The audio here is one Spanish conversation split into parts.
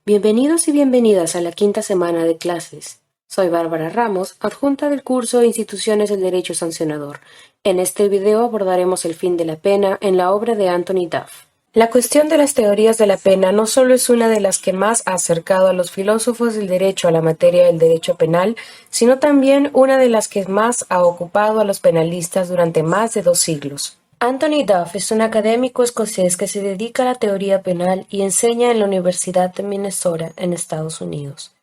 Bienvenidos y bienvenidas a la quinta semana de clases. Soy Bárbara Ramos, adjunta del curso Instituciones del Derecho Sancionador. En este video abordaremos el fin de la pena en la obra de Anthony Duff. La cuestión de las teorías de la pena no solo es una de las que más ha acercado a los filósofos del derecho a la materia del derecho penal, sino también una de las que más ha ocupado a los penalistas durante más de 2 siglos. Anthony Duff es un académico escocés que se dedica a la teoría penal y enseña en la Universidad de Minnesota, en Estados Unidos.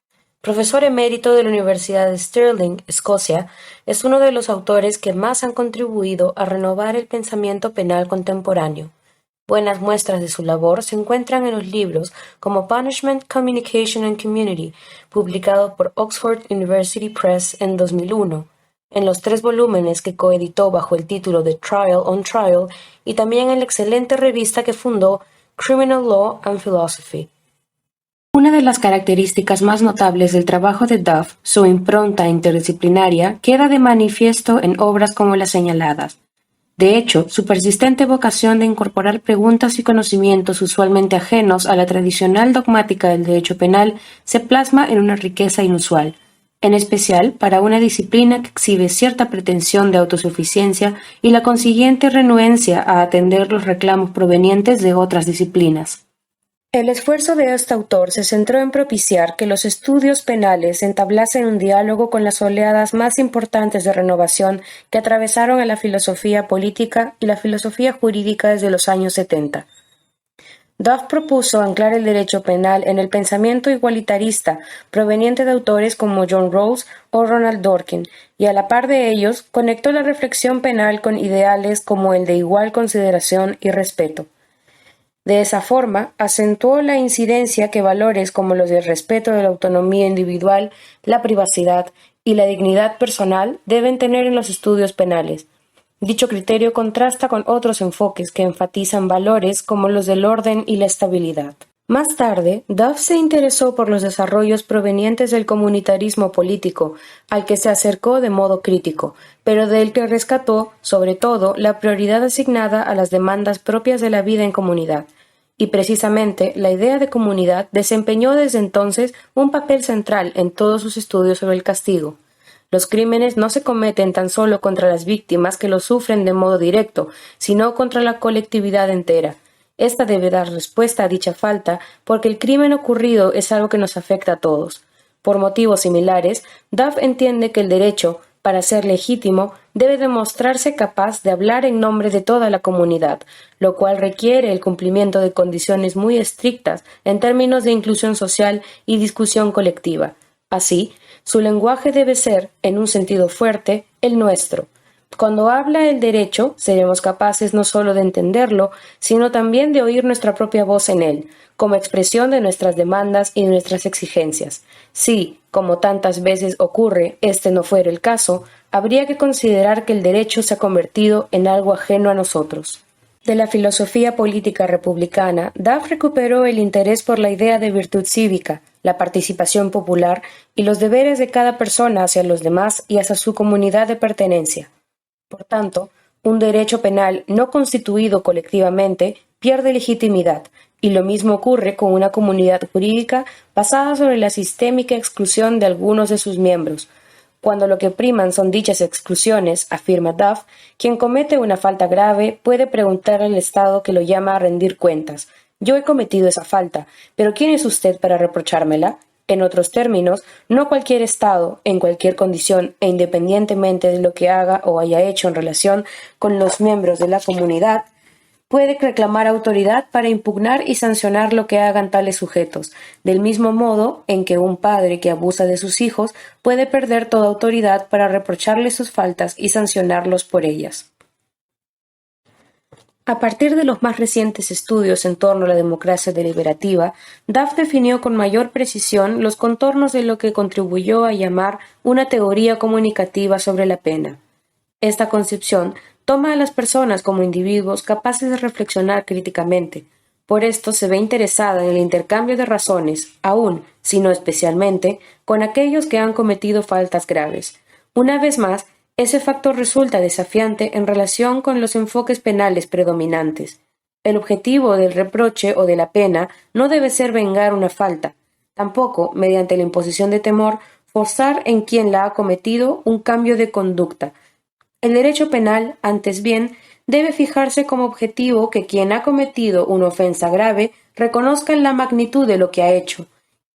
Profesor emérito de la Universidad de Stirling, Escocia, es uno de los autores que más han contribuido a renovar el pensamiento penal contemporáneo. Buenas muestras de su labor se encuentran en los libros como Punishment, Communication and Community, publicado por Oxford University Press en 2001, en los 3 volúmenes que coeditó bajo el título de Trial on Trial, y también en la excelente revista que fundó, Criminal Law and Philosophy. Una de las características más notables del trabajo de Duff, su impronta interdisciplinaria, queda de manifiesto en obras como las señaladas. De hecho, su persistente vocación de incorporar preguntas y conocimientos usualmente ajenos a la tradicional dogmática del derecho penal se plasma en una riqueza inusual, en especial para una disciplina que exhibe cierta pretensión de autosuficiencia y la consiguiente renuencia a atender los reclamos provenientes de otras disciplinas. El esfuerzo de este autor se centró en propiciar que los estudios penales entablasen un diálogo con las oleadas más importantes de renovación que atravesaron a la filosofía política y la filosofía jurídica desde los años 70. Duff propuso anclar el derecho penal en el pensamiento igualitarista proveniente de autores como John Rawls o Ronald Dworkin, y a la par de ellos conectó la reflexión penal con ideales como el de igual consideración y respeto. De esa forma, acentuó la incidencia que valores como los del respeto de la autonomía individual, la privacidad y la dignidad personal deben tener en los estudios penales. Dicho criterio contrasta con otros enfoques que enfatizan valores como los del orden y la estabilidad. Más tarde, Duff se interesó por los desarrollos provenientes del comunitarismo político, al que se acercó de modo crítico, pero del que rescató, sobre todo, la prioridad asignada a las demandas propias de la vida en comunidad. Y precisamente, la idea de comunidad desempeñó desde entonces un papel central en todos sus estudios sobre el castigo. Los crímenes no se cometen tan solo contra las víctimas que los sufren de modo directo, sino contra la colectividad entera. Esta debe dar respuesta a dicha falta porque el crimen ocurrido es algo que nos afecta a todos. Por motivos similares, Duff entiende que el derecho, para ser legítimo, debe demostrarse capaz de hablar en nombre de toda la comunidad, lo cual requiere el cumplimiento de condiciones muy estrictas en términos de inclusión social y discusión colectiva. Así, su lenguaje debe ser, en un sentido fuerte, el nuestro. Cuando habla el derecho, seremos capaces no solo de entenderlo, sino también de oír nuestra propia voz en él, como expresión de nuestras demandas y nuestras exigencias. Si, como tantas veces ocurre, este no fuera el caso, habría que considerar que el derecho se ha convertido en algo ajeno a nosotros. De la filosofía política republicana, Duff recuperó el interés por la idea de virtud cívica, la participación popular y los deberes de cada persona hacia los demás y hacia su comunidad de pertenencia. Por tanto, un derecho penal no constituido colectivamente pierde legitimidad, y lo mismo ocurre con una comunidad jurídica basada sobre la sistémica exclusión de algunos de sus miembros. Cuando lo que priman son dichas exclusiones, afirma Duff, quien comete una falta grave puede preguntar al Estado que lo llama a rendir cuentas. Yo he cometido esa falta, pero ¿quién es usted para reprochármela? En otros términos, no cualquier Estado, en cualquier condición e independientemente de lo que haga o haya hecho en relación con los miembros de la comunidad, puede reclamar autoridad para impugnar y sancionar lo que hagan tales sujetos, del mismo modo en que un padre que abusa de sus hijos puede perder toda autoridad para reprocharles sus faltas y sancionarlos por ellas. A partir de los más recientes estudios en torno a la democracia deliberativa, Duff definió con mayor precisión los contornos de lo que contribuyó a llamar una teoría comunicativa sobre la pena. Esta concepción toma a las personas como individuos capaces de reflexionar críticamente. Por esto se ve interesada en el intercambio de razones, aún, si no especialmente, con aquellos que han cometido faltas graves. Una vez más, ese factor resulta desafiante en relación con los enfoques penales predominantes. El objetivo del reproche o de la pena no debe ser vengar una falta. Tampoco, mediante la imposición de temor, forzar en quien la ha cometido un cambio de conducta. El derecho penal, antes bien, debe fijarse como objetivo que quien ha cometido una ofensa grave reconozca la magnitud de lo que ha hecho,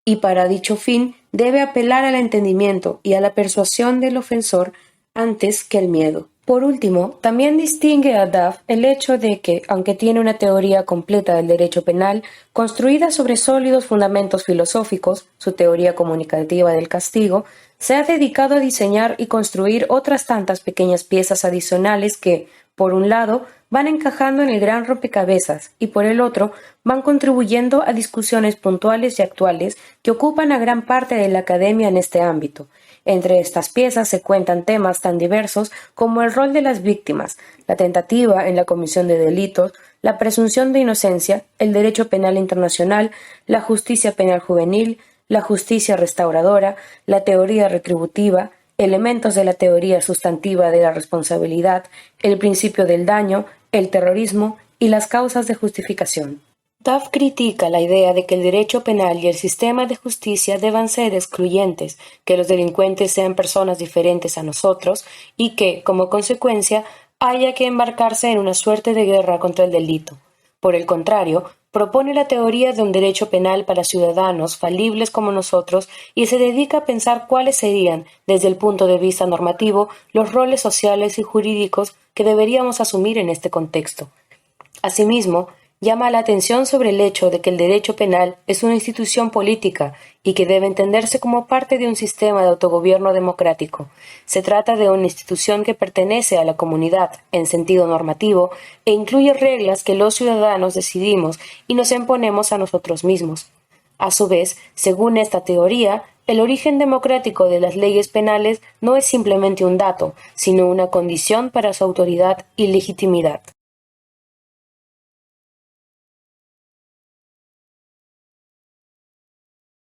y para dicho fin debe apelar al entendimiento y a la persuasión del ofensor antes que el miedo. Por último, también distingue a Duff el hecho de que, aunque tiene una teoría completa del derecho penal, construida sobre sólidos fundamentos filosóficos, su teoría comunicativa del castigo, se ha dedicado a diseñar y construir otras tantas pequeñas piezas adicionales que, por un lado, van encajando en el gran rompecabezas y por el otro van contribuyendo a discusiones puntuales y actuales que ocupan a gran parte de la academia en este ámbito. Entre estas piezas se cuentan temas tan diversos como el rol de las víctimas, la tentativa en la comisión de delitos, la presunción de inocencia, el derecho penal internacional, la justicia penal juvenil, la justicia restauradora, la teoría retributiva, elementos de la teoría sustantiva de la responsabilidad, el principio del daño, el terrorismo y las causas de justificación. Duff critica la idea de que el derecho penal y el sistema de justicia deban ser excluyentes, que los delincuentes sean personas diferentes a nosotros y que, como consecuencia, haya que embarcarse en una suerte de guerra contra el delito. Por el contrario, propone la teoría de un derecho penal para ciudadanos falibles como nosotros y se dedica a pensar cuáles serían, desde el punto de vista normativo, los roles sociales y jurídicos que deberíamos asumir en este contexto. Asimismo, llama la atención sobre el hecho de que el derecho penal es una institución política y que debe entenderse como parte de un sistema de autogobierno democrático. Se trata de una institución que pertenece a la comunidad en sentido normativo e incluye reglas que los ciudadanos decidimos y nos imponemos a nosotros mismos. A su vez, según esta teoría, el origen democrático de las leyes penales no es simplemente un dato, sino una condición para su autoridad y legitimidad.